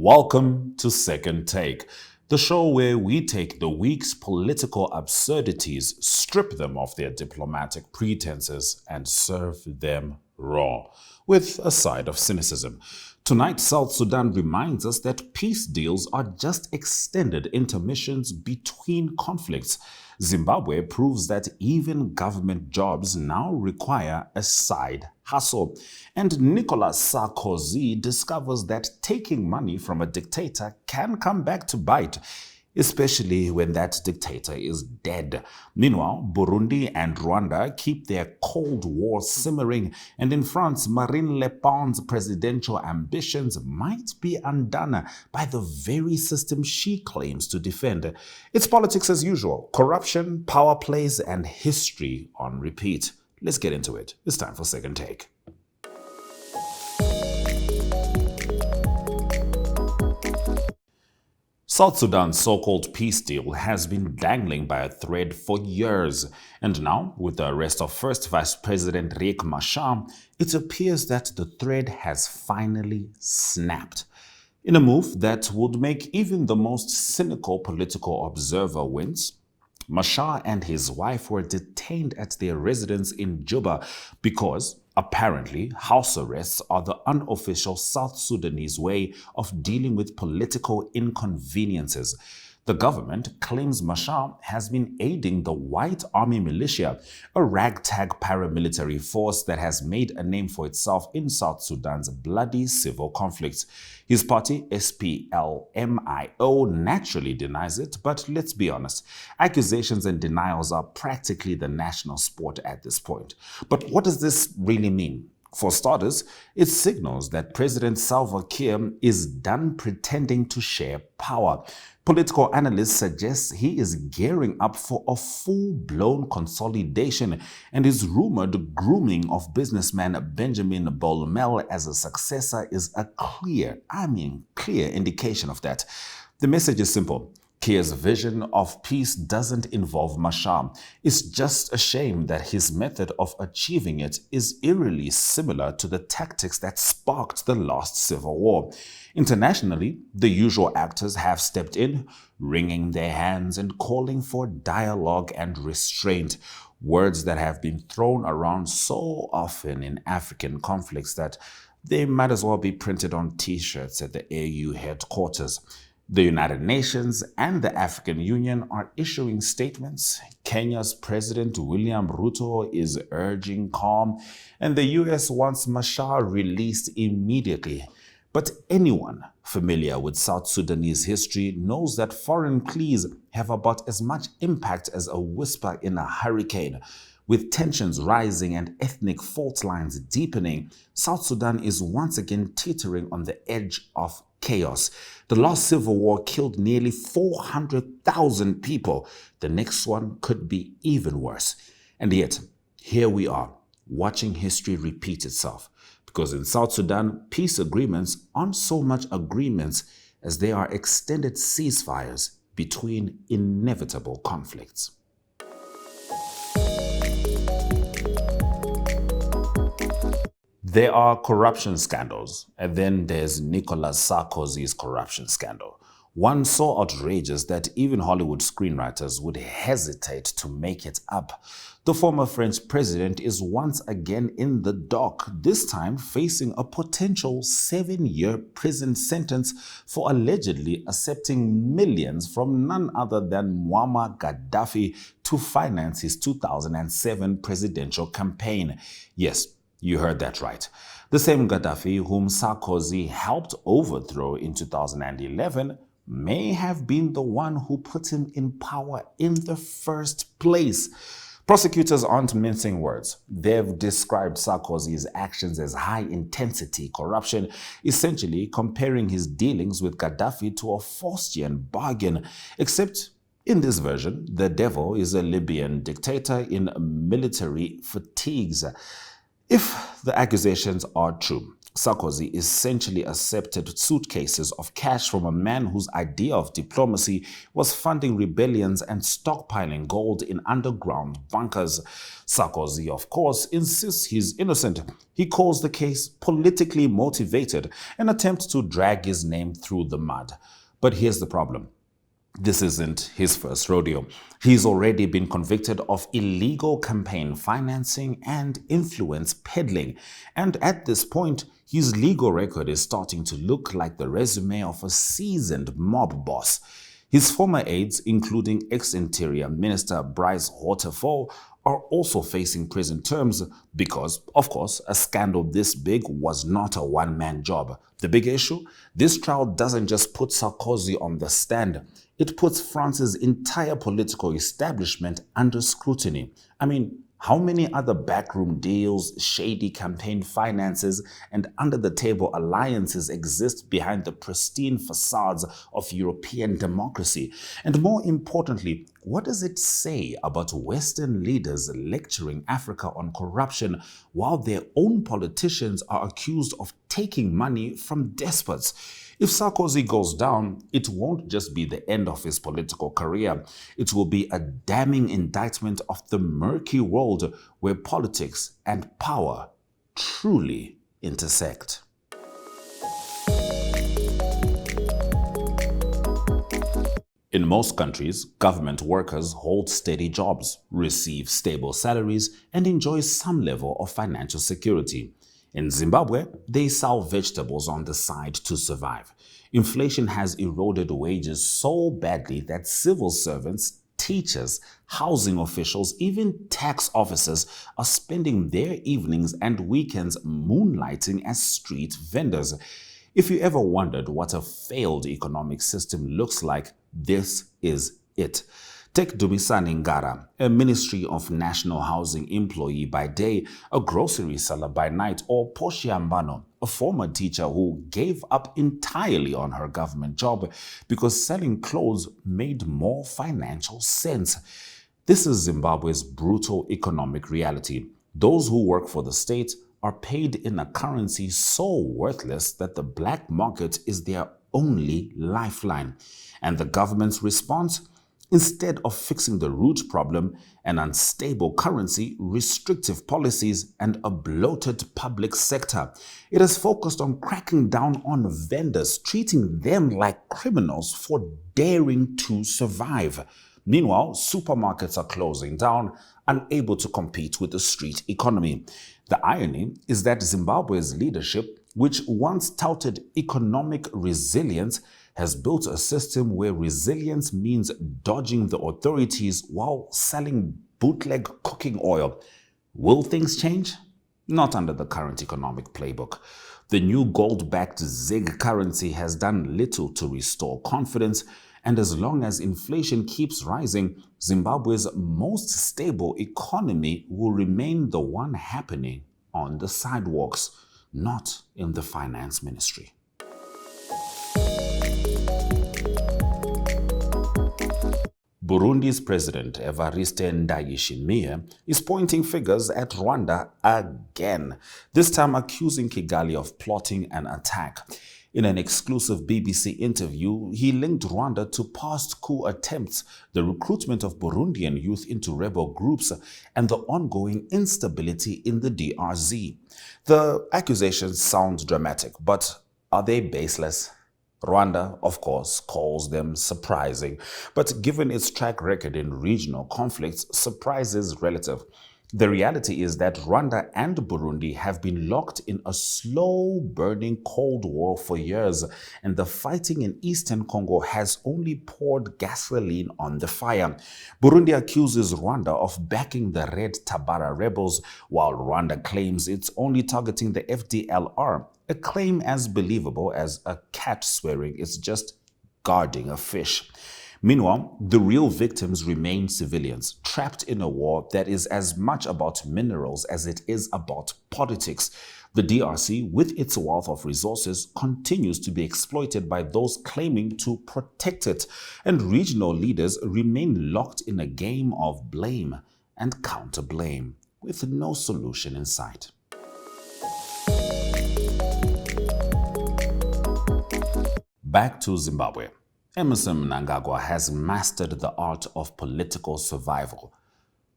Welcome to Second Take, the show where we take the week's political absurdities, strip them of their diplomatic pretenses, and serve them raw, with a side of cynicism. Tonight, South Sudan reminds us that peace deals are just extended intermissions between conflicts. Zimbabwe proves that even government jobs now require a side hustle. And Nicolas Sarkozy discovers that taking money from a dictator can come back to bite, especially when that dictator is dead. Meanwhile, Burundi and Rwanda keep their Cold War simmering, and in France, Marine Le Pen's presidential ambitions might be undone by the very system she claims to defend. It's politics as usual: corruption, power plays, and history on repeat. Let's get into it. It's time for Second Take. South Sudan's so-called peace deal has been dangling by a thread for years, and now, with the arrest of First Vice President Riek Machar, it appears that the thread has finally snapped. In a move that would make even the most cynical political observer wince, Machar and his wife were detained at their residence in Juba because, apparently, house arrests are the unofficial South Sudanese way of dealing with political inconveniences. The government claims Machar has been aiding the White Army Militia, a ragtag paramilitary force that has made a name for itself in South Sudan's bloody civil conflicts. His party, SPLMIO, naturally denies it, but let's be honest, accusations and denials are practically the national sport at this point. But what does this really mean? For starters, it signals that President Salva Kiir is done pretending to share power. Political analysts suggest he is gearing up for a full-blown consolidation, and his rumored grooming of businessman Benjamin Bolmel as a successor is a clear indication of that. The message is simple. Kiir's vision of peace doesn't involve Machar. It's just a shame that his method of achieving it is eerily similar to the tactics that sparked the last civil war. Internationally, the usual actors have stepped in, wringing their hands and calling for dialogue and restraint, words that have been thrown around so often in African conflicts that they might as well be printed on t-shirts at the AU headquarters. The United Nations and the African Union are issuing statements. Kenya's President William Ruto is urging calm, and the US wants Machar released immediately. But anyone familiar with South Sudanese history knows that foreign pleas have about as much impact as a whisper in a hurricane. With tensions rising and ethnic fault lines deepening, South Sudan is once again teetering on the edge of chaos. The last civil war killed nearly 400,000 people. The next one could be even worse. And yet, here we are, watching history repeat itself. Because in South Sudan, peace agreements aren't so much agreements as they are extended ceasefires between inevitable conflicts. There are corruption scandals, and then there's Nicolas Sarkozy's corruption scandal. One so outrageous that even Hollywood screenwriters would hesitate to make it up. The former French president is once again in the dock, this time facing a potential 7-year prison sentence for allegedly accepting millions from none other than Muammar Gaddafi to finance his 2007 presidential campaign. Yes, you heard that right. The same Gaddafi whom Sarkozy helped overthrow in 2011 may have been the one who put him in power in the first place. Prosecutors aren't mincing words. They've described Sarkozy's actions as high-intensity corruption, essentially comparing his dealings with Gaddafi to a Faustian bargain, except in this version, the devil is a Libyan dictator in military fatigues. If the accusations are true, Sarkozy essentially accepted suitcases of cash from a man whose idea of diplomacy was funding rebellions and stockpiling gold in underground bunkers. Sarkozy, of course, insists he's innocent. He calls the case politically motivated, an attempt to drag his name through the mud. But here's the problem. This isn't his first rodeo. He's already been convicted of illegal campaign financing and influence peddling. And at this point, his legal record is starting to look like the resume of a seasoned mob boss. His former aides, including ex-Interior Minister Bryce Hortefeux, are also facing prison terms because, of course, a scandal this big was not a one-man job. The big issue? This trial doesn't just put Sarkozy on the stand. It puts France's entire political establishment under scrutiny. I mean, how many other backroom deals, shady campaign finances, and under-the-table alliances exist behind the pristine facades of European democracy? And more importantly, what does it say about Western leaders lecturing Africa on corruption while their own politicians are accused of taking money from despots? If Sarkozy goes down, it won't just be the end of his political career. It will be a damning indictment of the murky world where politics and power truly intersect. In most countries, government workers hold steady jobs, receive stable salaries, and enjoy some level of financial security. In Zimbabwe, they sell vegetables on the side to survive. Inflation has eroded wages so badly that civil servants, teachers, housing officials, even tax officers are spending their evenings and weekends moonlighting as street vendors. If you ever wondered what a failed economic system looks like, this is it. Take Dumisani Ngara, a Ministry of National Housing employee by day, a grocery seller by night, or Portia Mbano, a former teacher who gave up entirely on her government job because selling clothes made more financial sense. This is Zimbabwe's brutal economic reality. Those who work for the state are paid in a currency so worthless that the black market is their only lifeline. And the government's response? Instead of fixing the root problem, an unstable currency, restrictive policies, and a bloated public sector, it has focused on cracking down on vendors, treating them like criminals for daring to survive. Meanwhile, supermarkets are closing down, unable to compete with the street economy. The irony is that Zimbabwe's leadership, which once touted economic resilience, has built a system where resilience means dodging the authorities while selling bootleg cooking oil. Will things change? Not under the current economic playbook. The new gold-backed ZiG currency has done little to restore confidence, and as long as inflation keeps rising, Zimbabwe's most stable economy will remain the one happening on the sidewalks, not in the finance ministry. Burundi's President Evariste Ndayishimiye is pointing fingers at Rwanda again, this time accusing Kigali of plotting an attack. In an exclusive BBC interview, he linked Rwanda to past coup attempts, the recruitment of Burundian youth into rebel groups, and the ongoing instability in the DRC. The accusations sound dramatic, but are they baseless? Rwanda, of course, calls them surprising, but given its track record in regional conflicts, surprise is relative. The reality is that Rwanda and Burundi have been locked in a slow-burning Cold War for years, and the fighting in eastern Congo has only poured gasoline on the fire. Burundi accuses Rwanda of backing the Red Tabara rebels, while Rwanda claims it's only targeting the FDLR, a claim as believable as a cat swearing it's just guarding a fish. Meanwhile, the real victims remain civilians, trapped in a war that is as much about minerals as it is about politics. The DRC, with its wealth of resources, continues to be exploited by those claiming to protect it, and regional leaders remain locked in a game of blame and counter-blame, with no solution in sight. Back to Zimbabwe. Emmerson Mnangagwa has mastered the art of political survival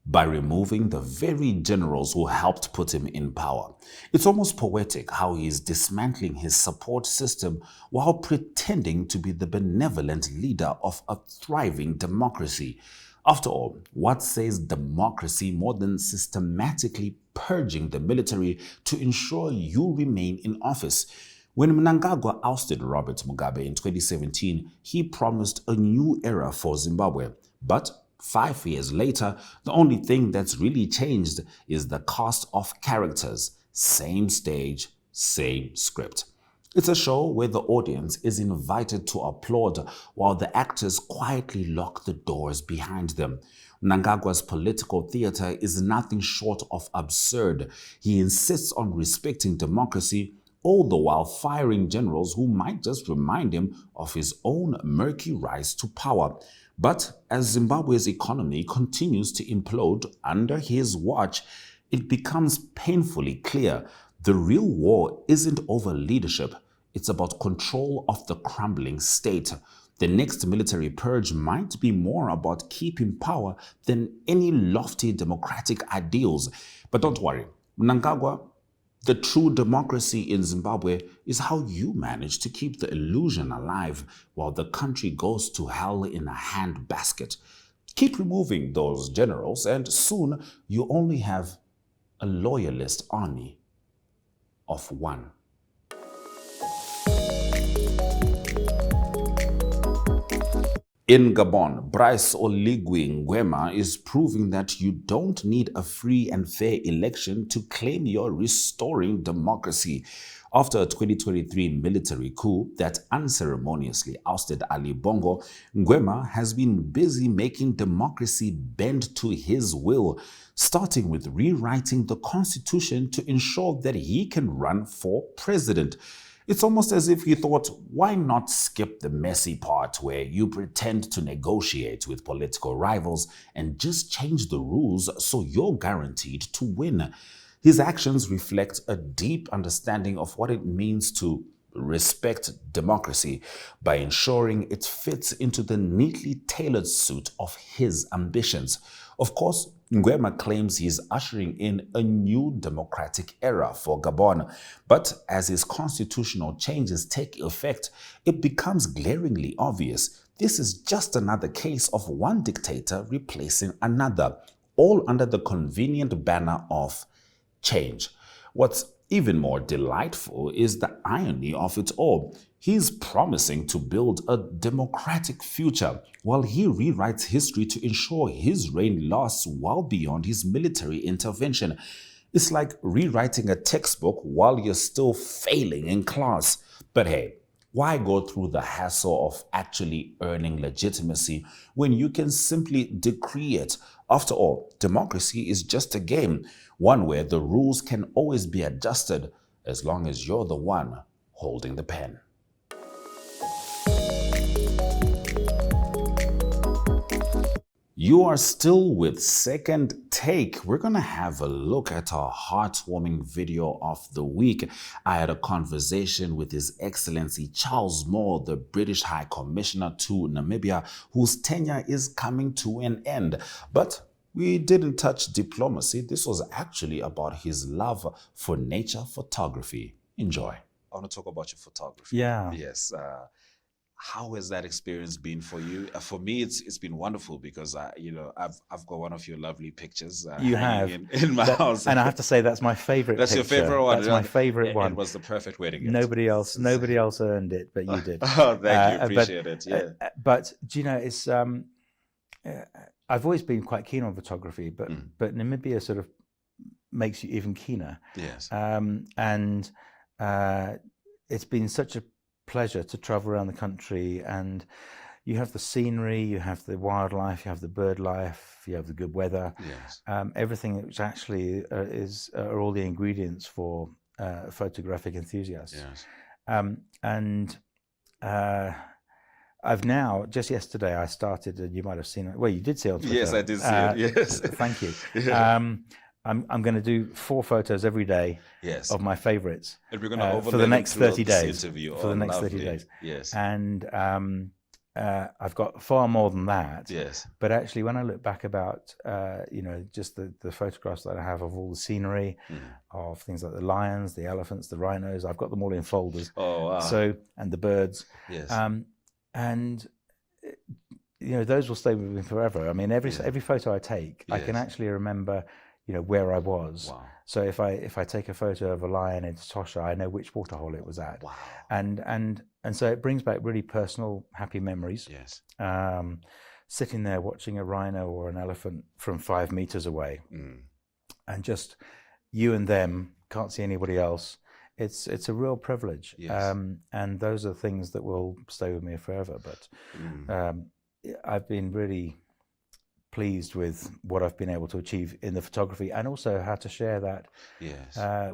by removing the very generals who helped put him in power. It's almost poetic how he is dismantling his support system while pretending to be the benevolent leader of a thriving democracy. After all, what says democracy more than systematically purging the military to ensure you remain in office? When Mnangagwa ousted Robert Mugabe in 2017, he promised a new era for Zimbabwe. But 5 years later, the only thing that's really changed is the cast of characters. Same stage, same script. It's a show where the audience is invited to applaud while the actors quietly lock the doors behind them. Mnangagwa's political theater is nothing short of absurd. He insists on respecting democracy, all the while firing generals who might just remind him of his own murky rise to power. But as Zimbabwe's economy continues to implode under his watch, it becomes painfully clear the real war isn't over leadership. It's about control of the crumbling state. The next military purge might be more about keeping power than any lofty democratic ideals. But don't worry, Mnangagwa, the true democracy in Zimbabwe is how you manage to keep the illusion alive while the country goes to hell in a handbasket. Keep removing those generals and soon you only have a loyalist army of one. In Gabon, Brice Oligui Nguema is proving that you don't need a free and fair election to claim you're restoring democracy. After a 2023 military coup that unceremoniously ousted Ali Bongo, Nguema has been busy making democracy bend to his will, starting with rewriting the constitution to ensure that he can run for president. It's almost as if he thought, why not skip the messy part where you pretend to negotiate with political rivals and just change the rules so you're guaranteed to win? His actions reflect a deep understanding of what it means to respect democracy by ensuring it fits into the neatly tailored suit of his ambitions. Of course, Nguema claims he's ushering in a new democratic era for Gabon. But as his constitutional changes take effect, it becomes glaringly obvious this is just another case of one dictator replacing another, all under the convenient banner of change. What's even more delightful is the irony of it all. He's promising to build a democratic future while he rewrites history to ensure his reign lasts well beyond his military intervention. It's like rewriting a textbook while you're still failing in class. But hey, why go through the hassle of actually earning legitimacy when you can simply decree it? After all, democracy is just a game, one where the rules can always be adjusted as long as you're the one holding the pen. You are still with Second Take. We're going to have a look at our heartwarming video of the week. I had a conversation with His Excellency Charles Moore, the British High Commissioner to Namibia, whose tenure is coming to an end. But we didn't touch diplomacy. This was actually about his love for nature photography. Enjoy. I want to talk about your photography. Yeah. Yes. How has that experience been for you? For me, it's been wonderful because I've got one of your lovely pictures hanging in my house, and I have to say that's my favorite. That's picture. Your favorite one. That's my favorite one. It was the perfect wedding gift. Nobody else earned it, but you did. Oh, thank you, appreciate it. Yeah. But do you know, it's I've always been quite keen on photography, but Namibia sort of makes you even keener. Yes. And it's been such a pleasure to travel around the country, and you have the scenery, you have the wildlife, you have the bird life, you have the good weather. Yes. Everything which actually are all the ingredients for photographic enthusiasts. Yes. I've now, just yesterday, I started, you might have seen it. Well, you did see it on Twitter. Yes, I did see it. Yes. Thank you. Yeah. I'm going to do 4 photos every day Yes. of my favorites And we're going to for the next 30 days. Interview. For the next lovely. 30 days. Yes. And I've got far more than that. Yes. But actually, when I look back about, just the photographs that I have of all the scenery, of things like the lions, the elephants, the rhinos, I've got them all in folders. Oh, wow. So, and the birds. Yes. And those will stay with me forever. I mean, every photo I take, I can actually remember, where I was. Wow. So if I take a photo of a lion in Tosha, I know which waterhole it was at. Wow. And so it brings back really personal, happy memories. Yes. Sitting there watching a rhino or an elephant from 5 meters away, and just you and them, can't see anybody else. It's a real privilege. Yes. And those are things that will stay with me forever. But I've been really pleased with what I've been able to achieve in the photography, and also how to share that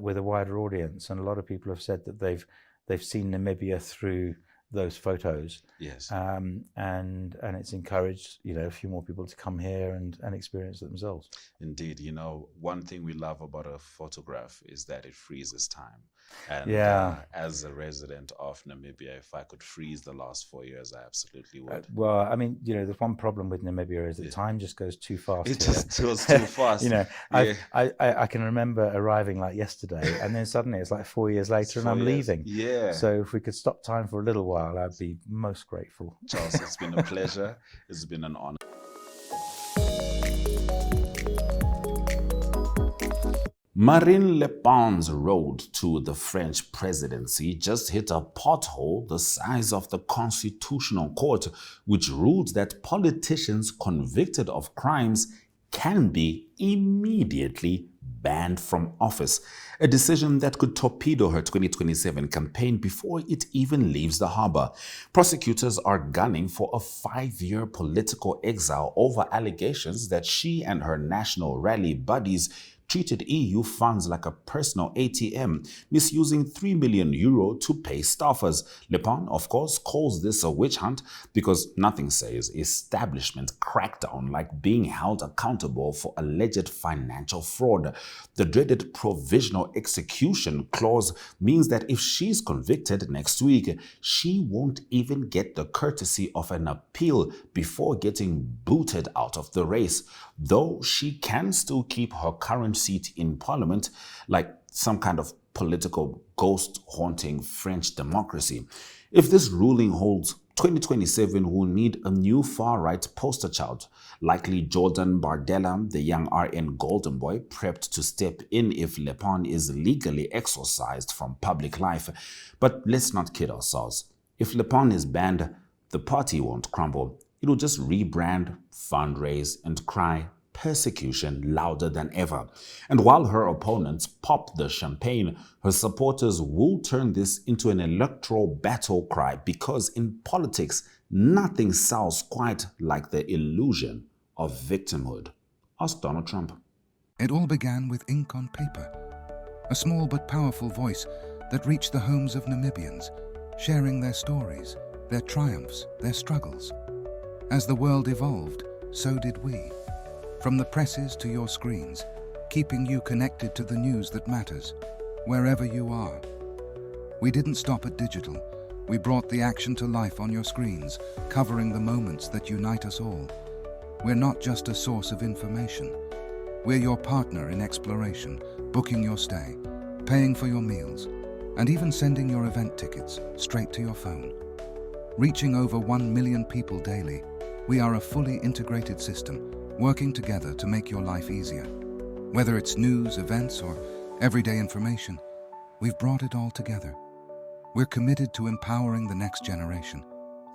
with a wider audience. And a lot of people have said that they've seen Namibia through those photos. Yes. And it's encouraged, a few more people to come here and experience it themselves. Indeed. One thing we love about a photograph is that it freezes time. And as a resident of Namibia, if I could freeze the last 4 years, I absolutely would. Well, I mean, the one problem with Namibia is that time just goes too fast. It just goes too fast. I can remember arriving like yesterday, and then suddenly it's like 4 years later and I'm leaving. Yeah. So if we could stop time for a little while, I'd be most grateful. Charles, it's been a pleasure. It's been an honor. Marine Le Pen's road to the French presidency just hit a pothole the size of the Constitutional Court, which ruled that politicians convicted of crimes can be immediately banned from office, a decision that could torpedo her 2027 campaign before it even leaves the harbor. Prosecutors are gunning for a 5-year political exile over allegations that she and her National Rally buddies treated EU funds like a personal ATM, misusing €3 million to pay staffers. Le Pen, of course, calls this a witch hunt because nothing says establishment crackdown like being held accountable for alleged financial fraud. The dreaded provisional execution clause means that if she's convicted next week, she won't even get the courtesy of an appeal before getting booted out of the race, though she can still keep her current seat in parliament, like some kind of political ghost haunting French democracy. If this ruling holds, 2027 will need a new far-right poster child, likely Jordan Bardella, the young RN golden boy, prepped to step in if Le Pen is legally exorcised from public life. But let's not kid ourselves. If Le Pen is banned, the party won't crumble. It'll just rebrand, fundraise, and cry persecution louder than ever. And while her opponents pop the champagne, her supporters will turn this into an electoral battle cry, because in politics, nothing sells quite like the illusion of victimhood. Ask Donald Trump. It all began with ink on paper, a small but powerful voice that reached the homes of Namibians, sharing their stories, their triumphs, their struggles. As the world evolved, so did we. From the presses to your screens, keeping you connected to the news that matters, wherever you are. We didn't stop at digital. We brought the action to life on your screens, covering the moments that unite us all. We're not just a source of information. We're your partner in exploration, booking your stay, paying for your meals, and even sending your event tickets straight to your phone. Reaching over 1 million people daily, we are a fully integrated system, working together to make your life easier. Whether it's news, events, or everyday information, we've brought it all together. We're committed to empowering the next generation.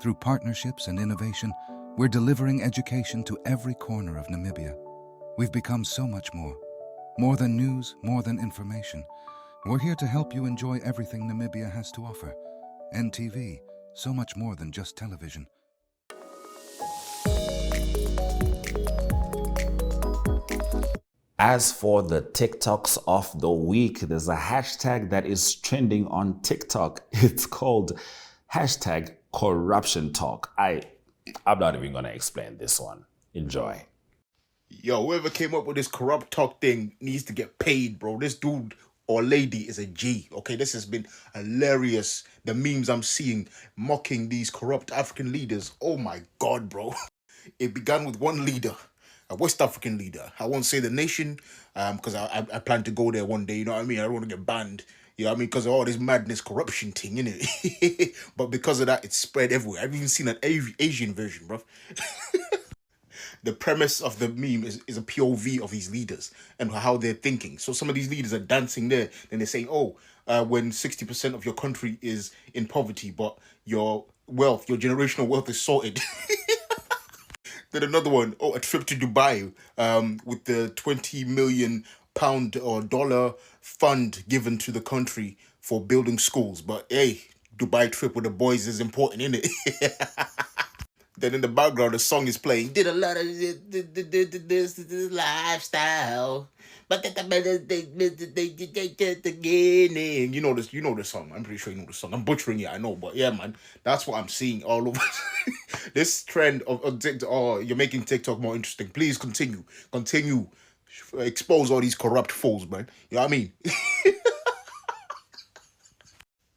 Through partnerships and innovation, we're delivering education to every corner of Namibia. We've become so much more. More than news, more than information. We're here to help you enjoy everything Namibia has to offer. NTV, so much more than just television. As for the TikToks of the week, there's a hashtag that is trending on TikTok. It's called #CorruptionTalk. I'm not even going to explain this one. Enjoy. Yo, whoever came up with this corrupt talk thing needs to get paid, bro. This dude or lady is a G. Okay, this has been hilarious. The memes I'm seeing mocking these corrupt African leaders. Oh my God, bro. It began with one leader, a West African leader. I won't say the nation, because I plan to go there one day. You know what I mean? I don't want to get banned. You know what I mean? Because of all this madness, corruption thing, innit? But because of that, it's spread everywhere. I've even seen an Asian version, bro. The premise of the meme is a POV of these leaders and how they're thinking. So some of these leaders are dancing there, and they're saying, when 60% of your country is in poverty, but your wealth, your generational wealth is sorted. Then another one, a trip to Dubai, with the 20 million pound or dollar fund given to the country for building schools. But hey, Dubai trip with the boys is important, innit? Then in the background, the song is playing. Did a lot of this lifestyle, but the beginning. You know this. You know the song. I'm pretty sure you know the song. I'm butchering it, I know, but yeah, man, that's what I'm seeing all over. This trend of TikTok. Oh, you're making TikTok more interesting. Please continue. Expose all these corrupt fools, man. You know what I mean?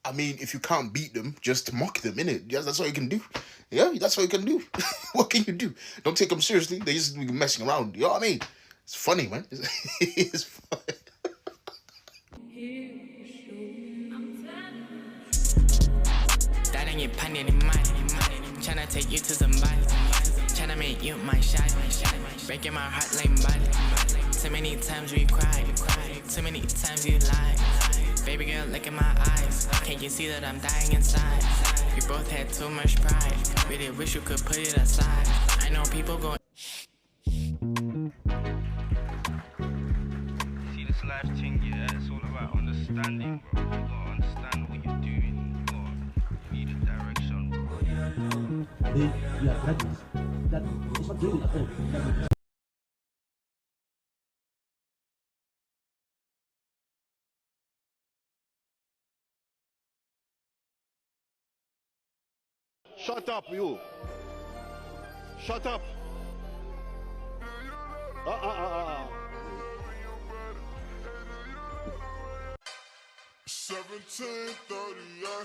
I mean, if you can't beat them, just mock them, innit? Yeah, that's all you can do. Yeah, that's all you can do. What can you do? Don't take them seriously. They just be messing around. You know what I mean? It's funny, man. It's funny. Tryna take you to somebody. Tryna make you my shot. Breaking my heart like body. Too many times we cried. Too many times you lied. Baby girl, look in my eyes. Can't you see that I'm dying inside? We both had too much pride. Really wish you could put it aside. I know people go. See, this life thing, yeah, it's all about understanding, bro. You gotta understand what you're doing. You need a direction, bro. Shut up, you. Shut up. 17:38.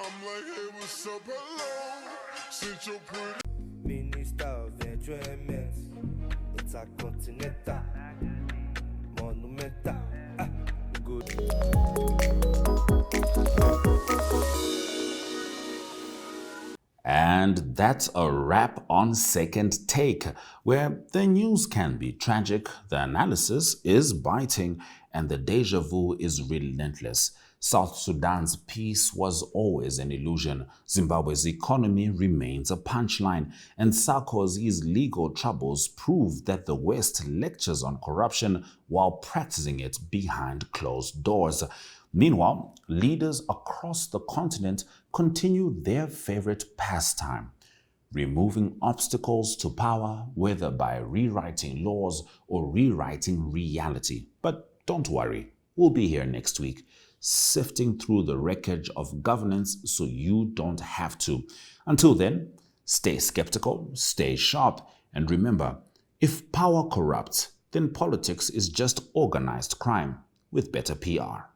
I'm like, hey, what's up, hello? Since you're pretty. Minister of Enjoyment, Intercontinental, Monumental, good. And that's a wrap on Second Take, where the news can be tragic, the analysis is biting, and the deja vu is relentless. South Sudan's peace was always an illusion. Zimbabwe's economy remains a punchline, and Sarkozy's legal troubles prove that the West lectures on corruption while practicing it behind closed doors. Meanwhile, leaders across the continent continue their favorite pastime, removing obstacles to power, whether by rewriting laws or rewriting reality. But don't worry, we'll be here next week, sifting through the wreckage of governance so you don't have to. Until then, stay skeptical, stay sharp, and remember, if power corrupts, then politics is just organized crime with better PR.